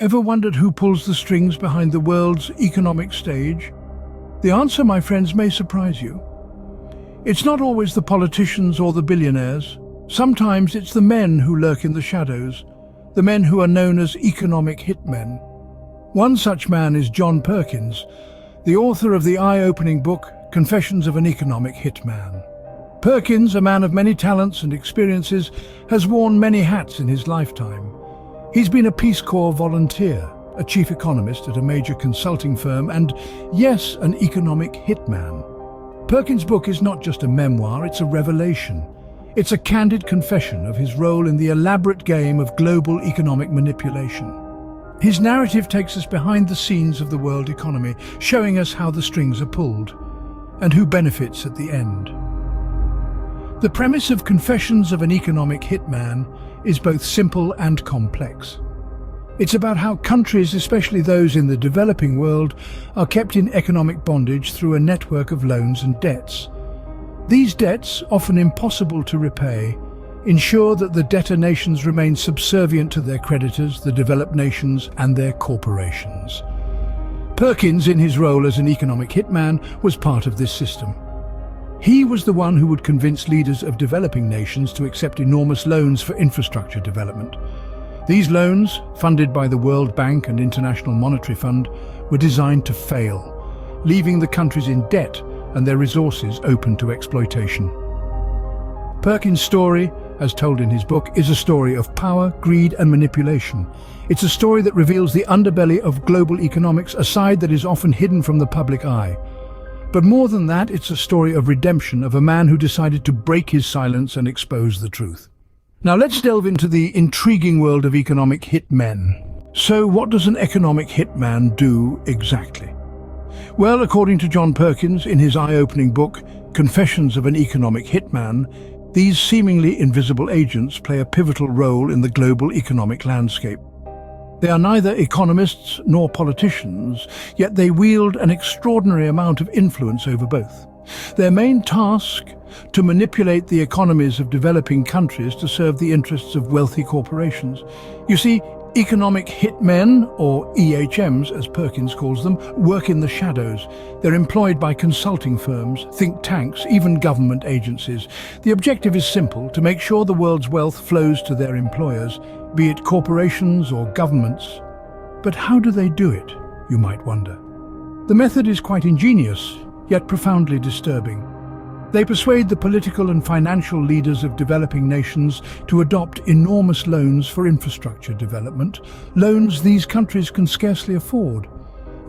Ever wondered who pulls the strings behind the world's economic stage? The answer, my friends, may surprise you. It's not always the politicians or the billionaires. Sometimes it's the men who lurk in the shadows, the men who are known as economic hitmen. One such man is John Perkins, the author of the eye-opening book, Confessions of an Economic Hitman. Perkins, a man of many talents and experiences, has worn many hats in his lifetime. He's been a Peace Corps volunteer, a chief economist at a major consulting firm, and, yes, an economic hitman. Perkins' book is not just a memoir, it's a revelation. It's a candid confession of his role in the elaborate game of global economic manipulation. His narrative takes us behind the scenes of the world economy, showing us how the strings are pulled and who benefits at the end. The premise of Confessions of an Economic Hitman is both simple and complex. It's about how countries, especially those in the developing world, are kept in economic bondage through a network of loans and debts. These debts, often impossible to repay, ensure that the debtor nations remain subservient to their creditors, the developed nations, and their corporations. Perkins, in his role as an economic hitman, was part of this system. He was the one who would convince leaders of developing nations to accept enormous loans for infrastructure development. These loans, funded by the World Bank and International Monetary Fund, were designed to fail, leaving the countries in debt and their resources open to exploitation. Perkins' story, as told in his book, is a story of power, greed and manipulation. It's a story that reveals the underbelly of global economics, a side that is often hidden from the public eye. But more than that, it's a story of redemption, of a man who decided to break his silence and expose the truth. Now let's delve into the intriguing world of economic hitmen. So what does an economic hitman do exactly? Well, according to John Perkins, in his eye-opening book, Confessions of an Economic Hitman, these seemingly invisible agents play a pivotal role in the global economic landscape. They are neither economists nor politicians, yet they wield an extraordinary amount of influence over both. Their main task, to manipulate the economies of developing countries to serve the interests of wealthy corporations. You see, economic hitmen, or EHMs as Perkins calls them, work in the shadows. They're employed by consulting firms, think tanks, even government agencies. The objective is simple: to make sure the world's wealth flows to their employers, be it corporations or governments. But how do they do it, you might wonder? The method is quite ingenious, yet profoundly disturbing. They persuade the political and financial leaders of developing nations to adopt enormous loans for infrastructure development, loans these countries can scarcely afford.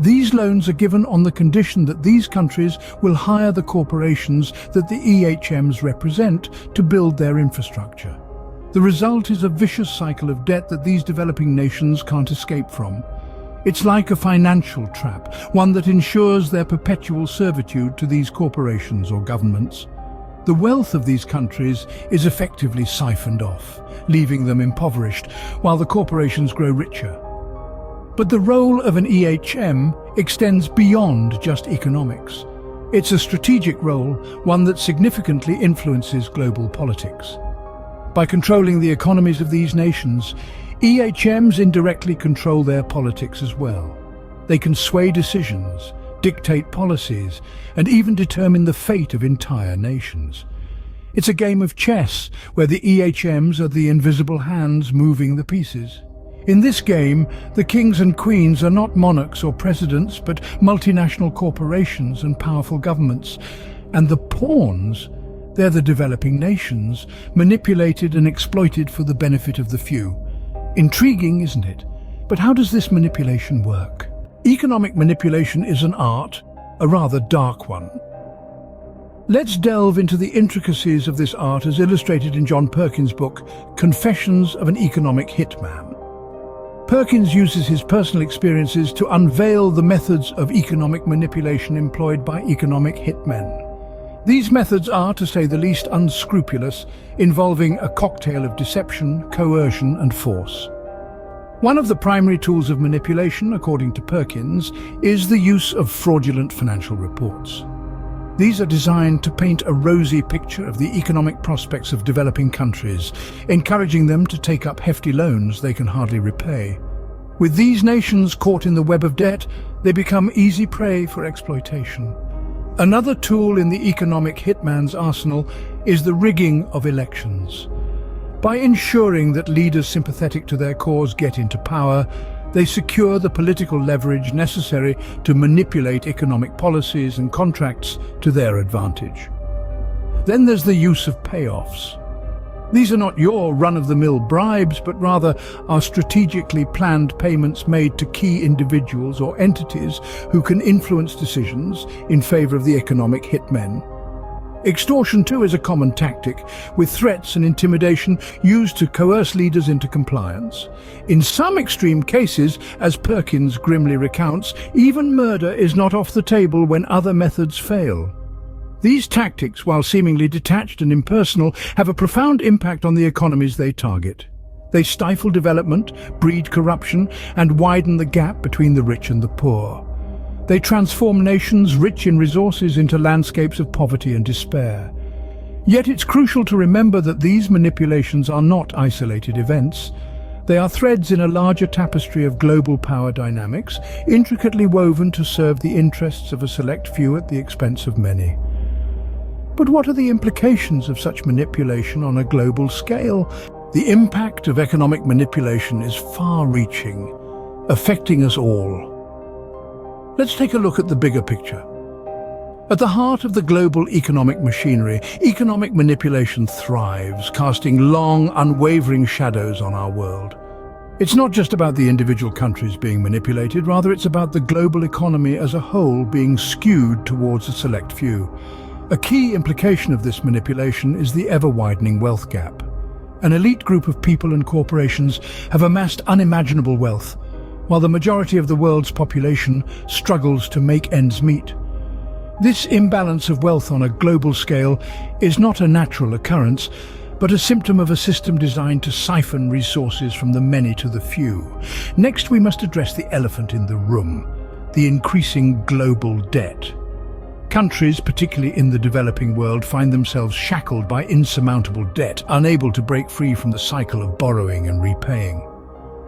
These loans are given on the condition that these countries will hire the corporations that the EHMs represent to build their infrastructure. The result is a vicious cycle of debt that these developing nations can't escape from. It's like a financial trap, one that ensures their perpetual servitude to these corporations or governments. The wealth of these countries is effectively siphoned off, leaving them impoverished, while the corporations grow richer. But the role of an EHM extends beyond just economics. It's a strategic role, one that significantly influences global politics. By controlling the economies of these nations, EHMs indirectly control their politics as well. They can sway decisions, dictate policies, and even determine the fate of entire nations. It's a game of chess where the EHMs are the invisible hands moving the pieces. In this game, the kings and queens are not monarchs or presidents, but multinational corporations and powerful governments. And the pawns, they're the developing nations, manipulated and exploited for the benefit of the few. Intriguing, isn't it? But how does this manipulation work? Economic manipulation is an art, a rather dark one. Let's delve into the intricacies of this art as illustrated in John Perkins' book, Confessions of an Economic Hitman. Perkins uses his personal experiences to unveil the methods of economic manipulation employed by economic hitmen. These methods are, to say the least, unscrupulous, involving a cocktail of deception, coercion, and force. One of the primary tools of manipulation, according to Perkins, is the use of fraudulent financial reports. These are designed to paint a rosy picture of the economic prospects of developing countries, encouraging them to take up hefty loans they can hardly repay. With these nations caught in the web of debt, they become easy prey for exploitation. Another tool in the economic hitman's arsenal is the rigging of elections. By ensuring that leaders sympathetic to their cause get into power, they secure the political leverage necessary to manipulate economic policies and contracts to their advantage. Then there's the use of payoffs. These are not your run-of-the-mill bribes, but rather are strategically planned payments made to key individuals or entities who can influence decisions in favor of the economic hitmen. Extortion, too, is a common tactic, with threats and intimidation used to coerce leaders into compliance. In some extreme cases, as Perkins grimly recounts, even murder is not off the table when other methods fail. These tactics, while seemingly detached and impersonal, have a profound impact on the economies they target. They stifle development, breed corruption, and widen the gap between the rich and the poor. They transform nations rich in resources into landscapes of poverty and despair. Yet it's crucial to remember that these manipulations are not isolated events. They are threads in a larger tapestry of global power dynamics, intricately woven to serve the interests of a select few at the expense of many. But what are the implications of such manipulation on a global scale? The impact of economic manipulation is far-reaching, affecting us all. Let's take a look at the bigger picture. At the heart of the global economic machinery, economic manipulation thrives, casting long, unwavering shadows on our world. It's not just about the individual countries being manipulated, rather it's about the global economy as a whole being skewed towards a select few. A key implication of this manipulation is the ever-widening wealth gap. An elite group of people and corporations have amassed unimaginable wealth, while the majority of the world's population struggles to make ends meet. This imbalance of wealth on a global scale is not a natural occurrence, but a symptom of a system designed to siphon resources from the many to the few. Next, we must address the elephant in the room, the increasing global debt. Countries, particularly in the developing world, find themselves shackled by insurmountable debt, unable to break free from the cycle of borrowing and repaying.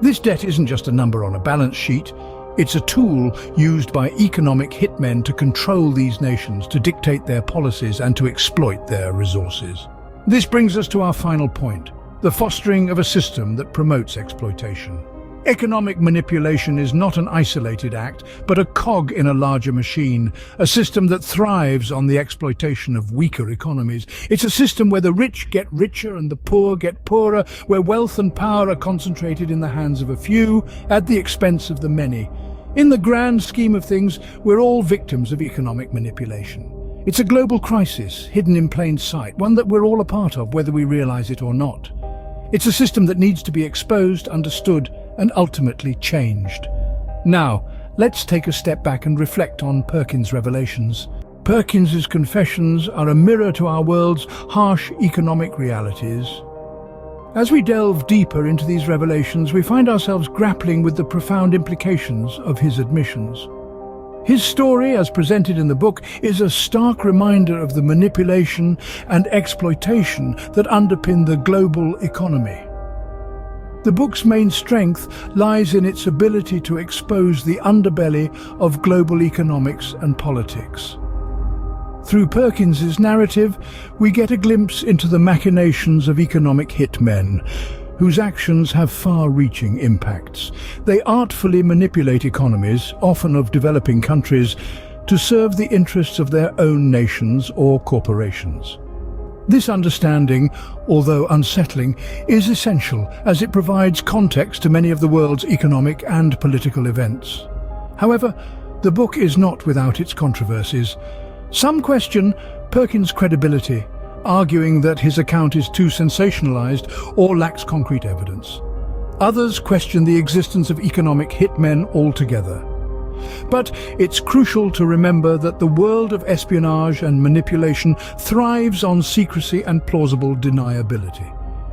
This debt isn't just a number on a balance sheet, it's a tool used by economic hitmen to control these nations, to dictate their policies and to exploit their resources. This brings us to our final point, the fostering of a system that promotes exploitation. Economic manipulation is not an isolated act, but a cog in a larger machine, a system that thrives on the exploitation of weaker economies. It's a system where the rich get richer and the poor get poorer, where wealth and power are concentrated in the hands of a few at the expense of the many. In the grand scheme of things, we're all victims of economic manipulation. It's a global crisis, hidden in plain sight, one that we're all a part of, whether we realize it or not. It's a system that needs to be exposed, understood, and ultimately changed. Now, let's take a step back and reflect on Perkins' revelations. Perkins's confessions are a mirror to our world's harsh economic realities. As we delve deeper into these revelations, we find ourselves grappling with the profound implications of his admissions. His story, as presented in the book, is a stark reminder of the manipulation and exploitation that underpin the global economy. The book's main strength lies in its ability to expose the underbelly of global economics and politics. Through Perkins's narrative, we get a glimpse into the machinations of economic hitmen, whose actions have far-reaching impacts. They artfully manipulate economies, often of developing countries, to serve the interests of their own nations or corporations. This understanding, although unsettling, is essential as it provides context to many of the world's economic and political events. However, the book is not without its controversies. Some question Perkins' credibility, arguing that his account is too sensationalized or lacks concrete evidence. Others question the existence of economic hitmen altogether. But it's crucial to remember that the world of espionage and manipulation thrives on secrecy and plausible deniability.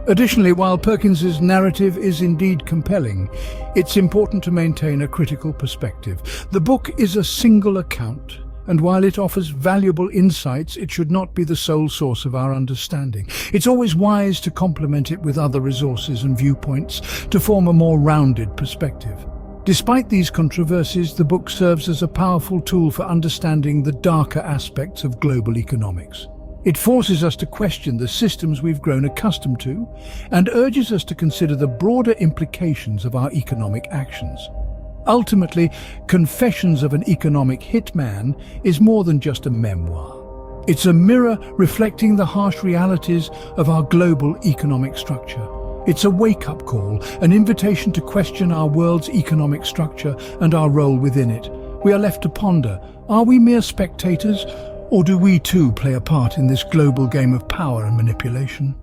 Additionally, while Perkins's narrative is indeed compelling, it's important to maintain a critical perspective. The book is a single account, and while it offers valuable insights, it should not be the sole source of our understanding. It's always wise to complement it with other resources and viewpoints to form a more rounded perspective. Despite these controversies, the book serves as a powerful tool for understanding the darker aspects of global economics. It forces us to question the systems we've grown accustomed to and urges us to consider the broader implications of our economic actions. Ultimately, Confessions of an Economic Hitman is more than just a memoir. It's a mirror reflecting the harsh realities of our global economic structure. It's a wake-up call, an invitation to question our world's economic structure and our role within it. We are left to ponder, are we mere spectators, or do we too play a part in this global game of power and manipulation?